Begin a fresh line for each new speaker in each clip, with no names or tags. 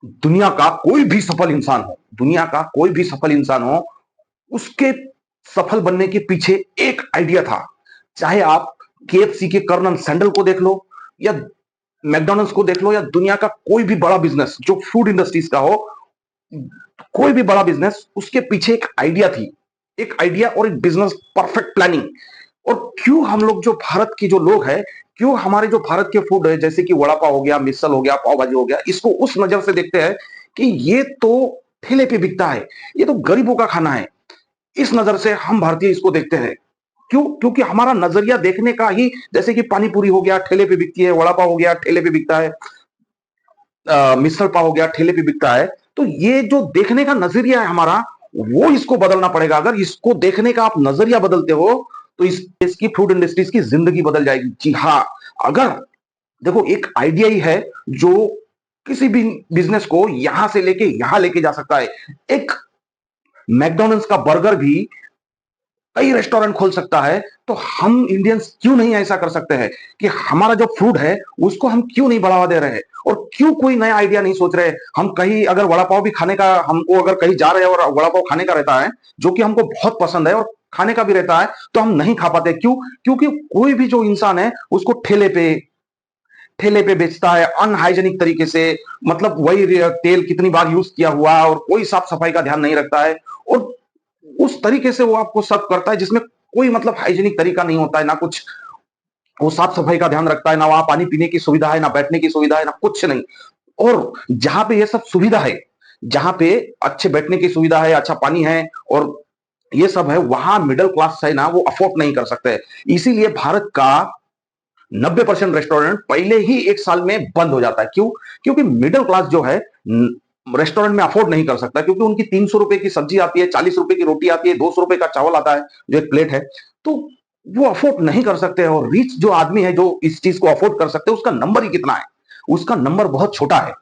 दुनिया का कोई भी सफल इंसान हो, दुनिया का कोई भी सफल इंसान हो, उसके सफल बनने के पीछे एक आइडिया था। चाहे आप केएफसी के कर्नल सैंडल को देख लो, या मैकडॉनल्ड्स को देख लो, या दुनिया का कोई भी बड़ा बिजनेस जो फूड इंडस्ट्रीज का हो, कोई भी बड़ा बिजनेस, उसके पीछे एक आइडिया थी। एक आइडिया और एक बिजनेस परफेक्ट प्लानिंग। और क्यों हम लोग जो भारत के जो लोग हैं, क्यों हमारे जो भारत के फूड है जैसे कि वड़ा पाव हो गया, मिसल हो गया, पाव भाजी हो गया, इसको उस नजर से देखते हैं कि ये तो ठेले पे बिकता है, ये तो गरीबों का खाना है। इस नजर से हम भारतीय इसको देखते हैं। क्यों? क्योंकि हमारा नजरिया देखने का ही, जैसे कि पानी पूरी हो गया ठेले पे बिकती है, वड़ा पाव हो गया ठेले पे बिकता है, मिसल पाव हो गया ठेले पे बिकता है। तो ये जो देखने का नजरिया है हमारा, वो इसको बदलना पड़ेगा। अगर इसको देखने का आप नजरिया बदलते हो तो इस देश की फूड इंडस्ट्रीज की जिंदगी बदल जाएगी। जी हाँ। अगर देखो, एक आइडिया ही है जो किसी भी बिजनेस को यहां से लेके यहां लेके जा सकता है। एक मैकडोनल्ड्स का बर्गर भी कई रेस्टोरेंट खोल सकता है। तो हम इंडियंस क्यों नहीं ऐसा कर सकते हैं कि हमारा जो फूड है उसको हम क्यों नहीं बढ़ावा दे रहे हैं, और क्यों कोई नया आइडिया नहीं सोच रहे। हम कहीं अगर वड़ा पाव भी खाने का, हमको अगर कहीं जा रहे हैं और वड़ा पाव खाने का रहता है जो कि हमको बहुत पसंद है और खाने का भी रहता है, तो हम नहीं खा पाते। क्यों? क्योंकि कोई भी जो इंसान है उसको ठेले पे बेचता है अनहाइजेनिक तरीके से। मतलब वही तेल कितनी बार यूज किया हुआ, और कोई साफ सफाई का ध्यान नहीं रखता है। और उस तरीके से वो आपको सर्व करता है जिसमें कोई मतलब हाइजीनिक तरीका नहीं होता है, ना कुछ वो साफ सफाई का ध्यान रखता है, ना वहां पानी पीने की सुविधा है, ना बैठने की सुविधा है, ना कुछ नहीं। और जहां पे ये सब सुविधा है, जहां पे अच्छे बैठने की सुविधा है, अच्छा पानी है, और ये सब है, वहां मिडिल क्लास है ना, वो अफोर्ड नहीं कर सकते। इसीलिए भारत का 90% रेस्टोरेंट पहले ही एक साल में बंद हो जाता है। क्यों? क्योंकि मिडिल क्लास जो है रेस्टोरेंट में अफोर्ड नहीं कर सकता, क्योंकि उनकी 300 रुपए की सब्जी आती है, 40 रुपए की रोटी आती है, 200 रुपए का चावल आता है जो एक प्लेट है। तो वो अफोर्ड नहीं कर सकते। और रिच जो आदमी है जो इस चीज को अफोर्ड कर सकते हैं, उसका नंबर ही कितना है? उसका नंबर बहुत छोटा है।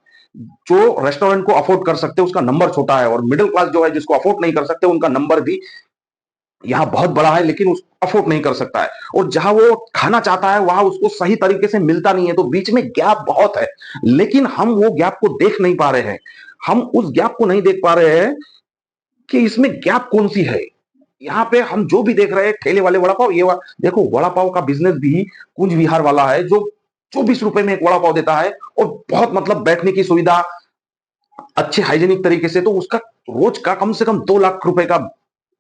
जो रेस्टोरेंट को अफोर्ड कर सकते हैं उसका नंबर छोटा है, और मिडिल क्लास जो है जिसको अफोर्ड नहीं कर सकते उनका नंबर भी यहाँ बहुत बड़ा है, लेकिन उस अफोर्ड नहीं कर सकता है। और जहां वो खाना चाहता है वहां उसको सही तरीके से मिलता नहीं है। तो बीच में गैप बहुत है, लेकिन हम वो गैप को देख नहीं पा रहे हैं। हम उस गैप को नहीं देख पा रहे हैं कि इसमें गैप कौन सी है। यहाँ पे हम जो भी देख रहे हैं ठेले वाले वड़ा पाव, देखो वड़ा पाव का बिजनेस भी कुंज विहार वाला है जो 24 रुपए में एक वड़ा पाव देता है, और बहुत मतलब बैठने की सुविधा अच्छे हाइजीनिक तरीके से, तो उसका रोज का कम से कम 2 लाख रुपए का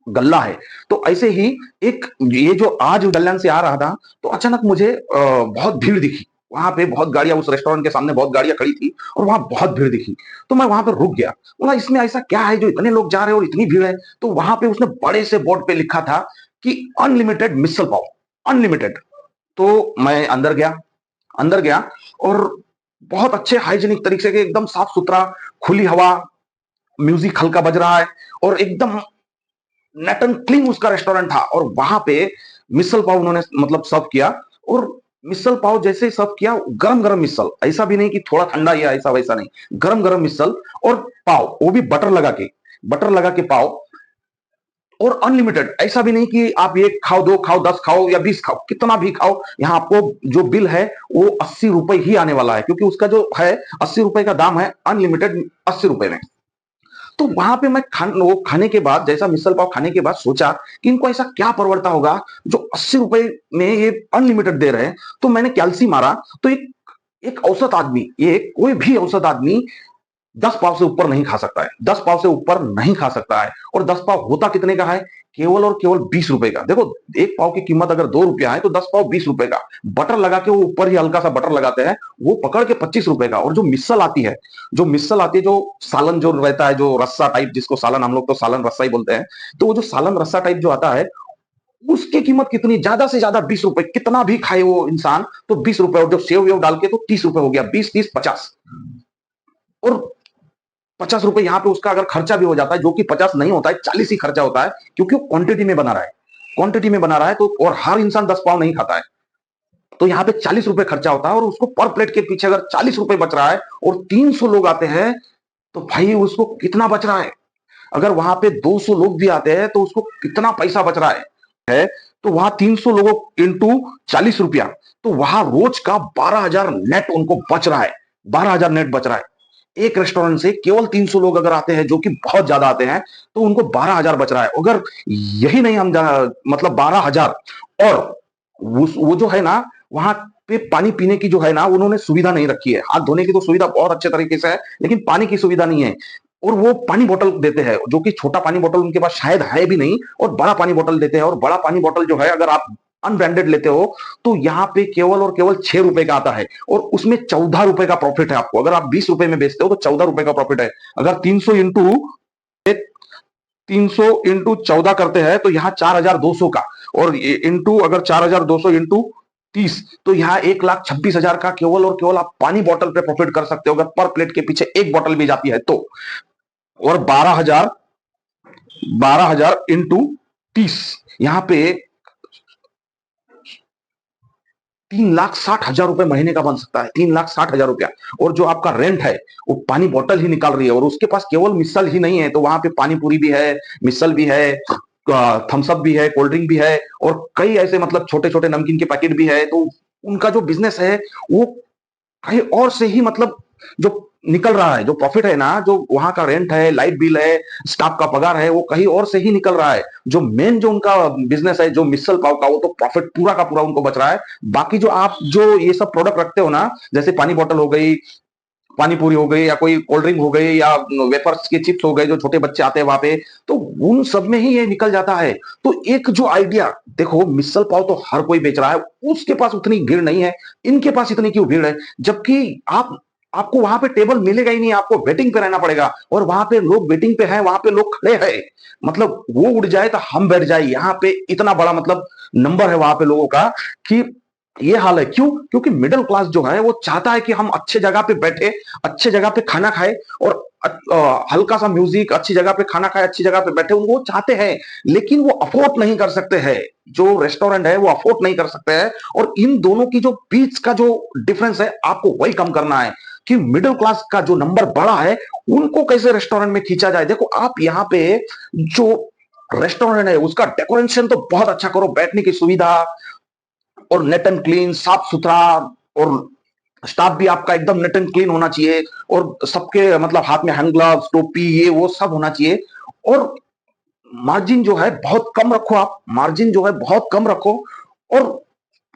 गल्ला है। तो ऐसे ही एक ये जो आज कल्याण से आ रहा था, तो अचानक मुझे बहुत भीड़ दिखी। वहां पे बहुत गाड़ियां, उस रेस्टोरेंट के सामने बहुत गाड़ियां खड़ी थी, और वहां बहुत भीड़ दिखी। तो मैं वहां पर रुक गया, बोला इसमें ऐसा क्या है जो इतने लोग जा रहे हैं और इतनी भीड़ है। तो वहां पे उसने बड़े से बोर्ड पे लिखा था कि अनलिमिटेड मिसल पाव, अनलिमिटेड। तो मैं अंदर गया, और बहुत अच्छे हाइजीनिक तरीके से, एकदम साफ सुथरा, खुली हवा, म्यूजिक हल्का बज रहा है, और एकदम नेट एंड क्लीन उसका रेस्टोरेंट था। और वहां पे मिसल पाव उन्होंने मतलब सर्व किया। और मिसल पाव जैसे सर्व किया, गरम गरम मिसल, ऐसा भी नहीं कि थोड़ा ठंडा या ऐसा वैसा नहीं, गरम गरम मिसल और पाव, वो भी बटर लगा के पाव, और अनलिमिटेड। ऐसा भी नहीं कि आप एक खाओ, दो खाओ, 10 खाओ या 20 खाओ, कितना भी खाओ। यहाँ आपको जो बिल है वो 80 रुपए ही आने वाला है, क्योंकि उसका जो है 80 रुपए का दाम है अनलिमिटेड, 80 रुपए में। तो वहां पे मैं वो खाने के बाद, जैसा मिसल पाव खाने के बाद सोचा कि इनको ऐसा क्या परवड़ता होगा जो 80 रुपए में ये अनलिमिटेड दे रहे हैं। तो मैंने कैलसी मारा, तो एक एक औसत आदमी, ये कोई भी औसत आदमी 10 पाव से ऊपर नहीं खा सकता है, 10 पाव से ऊपर नहीं खा सकता है। और 10 पाव होता कितने का है? केवल और केवल 20 रुपए का। देखो, एक पाव की कीमत अगर 2 रुपया है तो 10 पाव 20 रुपए का। बटर लगा के वो ऊपर ही हल्का सा बटर लगाते हैं, वो पकड़ के 25 रुपए का। और जो मिसल आती है, जो सालन जो रहता है, जो रस्सा टाइप, जिसको सालन, हम लोग तो सालन रस्सा ही बोलते हैं। तो वो जो सालन रस्सा टाइप जो आता है, उसकी कीमत कितनी? ज्यादा से ज्यादा 20 रुपए। कितना भी खाए वो इंसान तो 20 रुपए, और जब सेव वेव डाल के तो 30 रुपए हो गया, 20 30 50। और 50 रुपए यहाँ पे उसका अगर खर्चा भी हो जाता है, जो कि 50 नहीं होता है, 40 ही खर्चा होता है, क्योंकि वो क्वांटिटी में बना रहा है। तो और हर इंसान 10 पाव नहीं खाता है, तो यहाँ पे 40 रुपए खर्चा होता है। और उसको पर प्लेट के पीछे अगर 40 रुपए बच रहा है, और 300 लोग आते हैं, तो भाई उसको कितना बच रहा है? अगर वहां पे 200 लोग भी आते हैं तो उसको कितना पैसा बच रहा है। तो वहां 300 लोगों इंटू 40 रुपया, तो वहां रोज का 12,000 नेट उनको बच रहा है, 12,000 नेट बच रहा है। एक रेस्टोरेंट से केवल 300 लोग अगर आते हैं, जो कि बहुत ज्यादा आते हैं, तो उनको 12,000 बच रहा है। अगर यही नहीं हम मतलब 12,000, और वो जो है ना, वहां पे पानी पीने की जो है ना, उन्होंने सुविधा नहीं रखी है। हाथ धोने की तो सुविधा बहुत अच्छे तरीके से है, लेकिन पानी की सुविधा नहीं है। और वो पानी बोतल देते हैं, जो कि छोटा पानी बोतल उनके पास शायद है भी नहीं, और बड़ा पानी बोतल देते हैं। और बड़ा पानी बोतल जो है, अगर आप अनब्रांडेड लेते हो, तो यहाँ पे केवल और केवल 6 रुपए का आता है, और उसमें 14 रुपए का प्रॉफिट है आपको। अगर आप 20 रुपए में बेचते हो तो 14 रुपए का प्रॉफिट है। अगर 300 इंटू 14 करते हैं, तो यहाँ 4,200 का, और इंटू अगर 4,200 इंटू 30, तो यहाँ 1,26,000 का केवल और केवल आप पानी बोतल पे प्रॉफिट कर सकते हो, अगर पर प्लेट के पीछे एक बोतल भी जाती है तो। और 12,000 इंटू 30, यहाँ पे 3,60,000 रुपए महीने का बन सकता है, 3,60,000 रुपया। और जो आपका रेंट है, वो पानी बोतल ही निकाल रही है, और उसके पास केवल मिसल ही नहीं है, तो वहां पे पानी पूरी भी है, मिसल भी है, थम्सअप भी है, कोल्ड ड्रिंक भी है, और कई ऐसे मतलब छोटे छोटे नमकीन के पैकेट भी है। तो उनका जो बिजनेस है, वो कहीं और से ही मतलब जो निकल रहा है, जो प्रॉफिट है ना, जो वहां का रेंट है, लाइट बिल है, स्टाफ का पगार है, वो कहीं और से ही निकल रहा है। जो मेन जो उनका बिजनेस है, जो मिसल पाव का, वो तो प्रॉफिट पूरा का पूरा उनको बच रहा है। बाकी जो आप जो ये सब प्रोडक्ट रखते हो ना, जैसे पानी बोतल हो गई, पानी पूरी हो गई, या कोई कोल्ड ड्रिंक हो गई, या वेफर्स के चिप्स हो गए, जो छोटे बच्चे आते हैं वहां पे, तो उन सब में ही ये निकल जाता है। तो एक जो आइडिया देखो, मिसल पाव तो हर कोई बेच रहा है, उसके पास उतनी भीड़ नहीं है, इनके पास इतनी क्यों भीड़ है? जबकि आपको वहां पे टेबल मिलेगा ही नहीं, आपको वेटिंग पे रहना पड़ेगा, और वहां पे लोग वेटिंग पे हैं, वहां पे लोग खड़े हैं। मतलब वो उड़ जाए तो हम बैठ जाए, यहाँ पे इतना बड़ा मतलब नंबर है वहां पे लोगों का, कि ये हाल है। क्यों? क्योंकि मिडिल क्लास जो है, वो चाहता है कि हम अच्छे जगह पे बैठे, अच्छे जगह पे खाना खाए, और हल्का सा म्यूजिक, अच्छी जगह पे खाना खाए, अच्छी जगह पे बैठे, उनको चाहते हैं, लेकिन वो अफोर्ड नहीं कर सकते हैं। जो रेस्टोरेंट है, वो अफोर्ड नहीं कर सकते हैं। और इन दोनों की जो बीच का जो डिफरेंस है, आपको वही कम करना है, कि मिडिल क्लास का जो नंबर बड़ा है, उनको कैसे रेस्टोरेंट में खींचा जाए। देखो, आप यहाँ पे जो रेस्टोरेंट है, उसका डेकोरेशन तो बहुत अच्छा करो, बैठने की सुविधा, और नेट एंड क्लीन, साफ सुथरा, और स्टाफ भी आपका एकदम नेट एंड क्लीन होना चाहिए, और सबके मतलब हाथ में हैंड ग्लव्स, टोपी, ये वो सब होना चाहिए। और मार्जिन जो है बहुत कम रखो, आप मार्जिन जो है बहुत कम रखो, और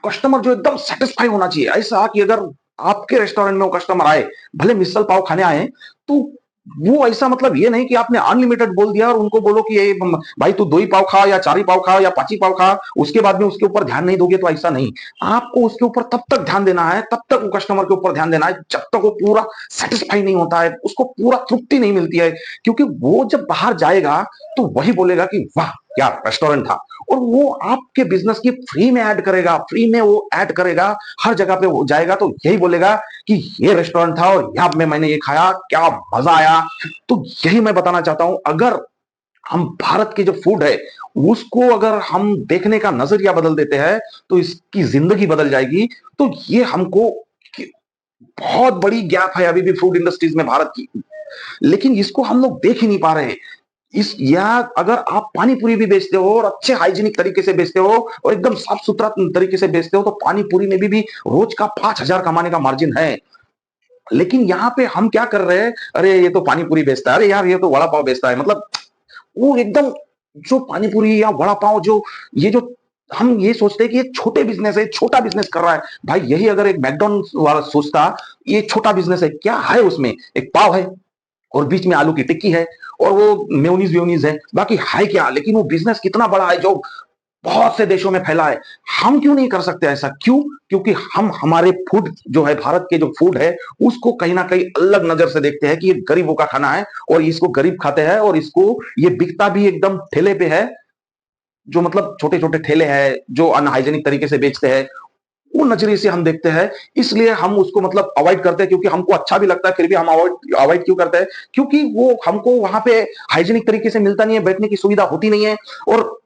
कस्टमर जो एकदम सेटिस्फाई होना चाहिए, ऐसा कि अगर आपके रेस्टोरेंट में वो कस्टमर आए, भले मिसल पाव खाने आए, तो वो ऐसा मतलब ये नहीं कि आपने अनलिमिटेड बोल दिया और उनको बोलो कि ये भाई तू 2 ही पाव खा, या 4 ही पाव खा, या 5 ही पाव खा, उसके बाद में उसके ऊपर ध्यान नहीं दोगे, तो ऐसा नहीं। आपको उसके ऊपर तब तक ध्यान देना है, तब तक वो कस्टमर के ऊपर ध्यान देना है, जब तक वो पूरा सेटिस्फाई नहीं होता है, उसको पूरा तृप्ति नहीं मिलती है। क्योंकि वो जब बाहर जाएगा, तो वही बोलेगा कि वाह क्या रेस्टोरेंट था, और वो आपके बिजनेस की फ्री में ऐड करेगा, फ्री में वो ऐड करेगा, हर जगह पे वो जाएगा तो यही बोलेगा कि ये रेस्टोरेंट था, और यहाँ में मैंने ये खाया, क्या मजा आया। तो यही मैं बताना चाहता हूं, अगर हम भारत के जो फूड है, उसको अगर हम देखने का नजरिया बदल देते हैं, तो इसकी जिंदगी बदल जाएगी। तो ये हमको बहुत बड़ी गैप है अभी भी फूड इंडस्ट्रीज में भारत की, लेकिन इसको हम लोग देख ही नहीं पा रहे हैं। इस या अगर आप पानी पूरी भी बेचते हो, और अच्छे हाइजीनिक तरीके से बेचते हो, और एकदम साफ सुथरा तरीके से बेचते हो, तो पानी पूरी में भी रोज का 5,000 कमाने का मार्जिन है। लेकिन यहाँ पे हम क्या कर रहे हैं, अरे ये तो पानी पूरी बेचता है, अरे यार ये तो वड़ा पाव बेचता है, मतलब वो एकदम जो पानी पूरी या वड़ा पाव, जो ये जो हम ये सोचते हैं कि ये छोटे बिजनेस है, छोटा बिजनेस कर रहा है। भाई यही अगर एक मैकडॉनल्ड्स वाला सोचता, ये छोटा बिजनेस है, क्या है उसमें, एक पाव है, और बीच में आलू की टिक्की है, और वो मेयोनीज वेयोनीज है, बाकी है क्या? लेकिन वो बिजनेस कितना बड़ा है, जो बहुत से देशों में फैला है। हम क्यों नहीं कर सकते ऐसा? क्यों? क्योंकि हम हमारे फूड जो है, भारत के जो फूड है, उसको कहीं ना कहीं अलग नजर से देखते हैं कि ये गरीबों का खाना है, और इसको गरीब खाते हैं, और इसको ये बिकता भी एकदम ठेले पे है, जो मतलब छोटे छोटे ठेले हैं, जो अनहाइजेनिक तरीके से बेचते हैं, वो नजरिए से हम देखते हैं। इसलिए हम उसको मतलब अवॉइड करते हैं, क्योंकि हमको अच्छा भी लगता है, फिर भी हम अवॉइड अवॉइड क्यों करते हैं? क्योंकि वो हमको वहां पे हाइजीनिक तरीके से मिलता नहीं है, बैठने की सुविधा होती नहीं है, और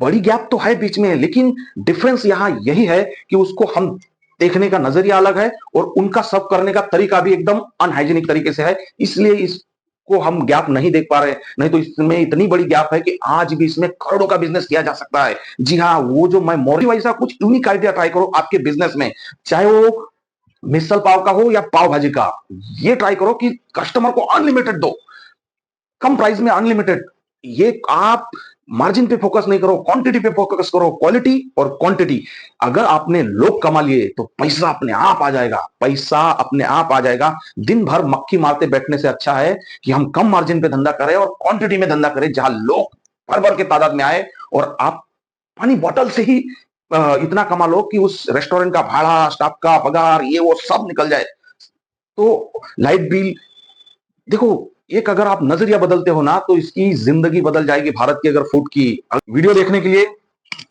बड़ी गैप तो है बीच में। लेकिन डिफरेंस यहाँ यही है कि उसको हम देखने का नजरिया अलग है, और उनका सब करने का तरीका भी एकदम अनहाइजीनिक तरीके से है, इसलिए इसको हम गैप नहीं देख पा रहे। नहीं तो इसमें इतनी बड़ी गैप है कि आज भी इसमें करोड़ों का बिजनेस किया जा सकता है। जी हाँ, वो जो मैं मोरी वैसा कुछ यूनिक आइडिया ट्राई करो आपके बिजनेस में, चाहे वो मिसल पाव का हो या पाव भाजी का, ये ट्राई करो कि कस्टमर को अनलिमिटेड दो, कम प्राइस में अनलिमिटेड। ये आप मार्जिन पे फोकस नहीं करो, क्वांटिटी पे फोकस करो, क्वालिटी और क्वांटिटी। अगर आपने लोग कमा लिए तो पैसा अपने आप आ जाएगा, पैसा अपने आप आ जाएगा। दिन भर मक्खी मारते बैठने से अच्छा है कि हम कम मार्जिन पे धंधा करें और क्वांटिटी में धंधा करें, जहां लोग भर भर के तादाद में आए और आप पानी बॉटल से ही इतना कमा लो कि उस रेस्टोरेंट का भाड़ा, स्टाफ का पगार, ये वो सब निकल जाए। तो लाइट बिल देखो, एक अगर आप नजरिया बदलते हो ना तो इसकी जिंदगी बदल जाएगी भारत की। अगर फूड की वीडियो देखने के लिए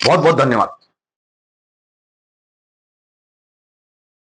बहुत बहुत धन्यवाद।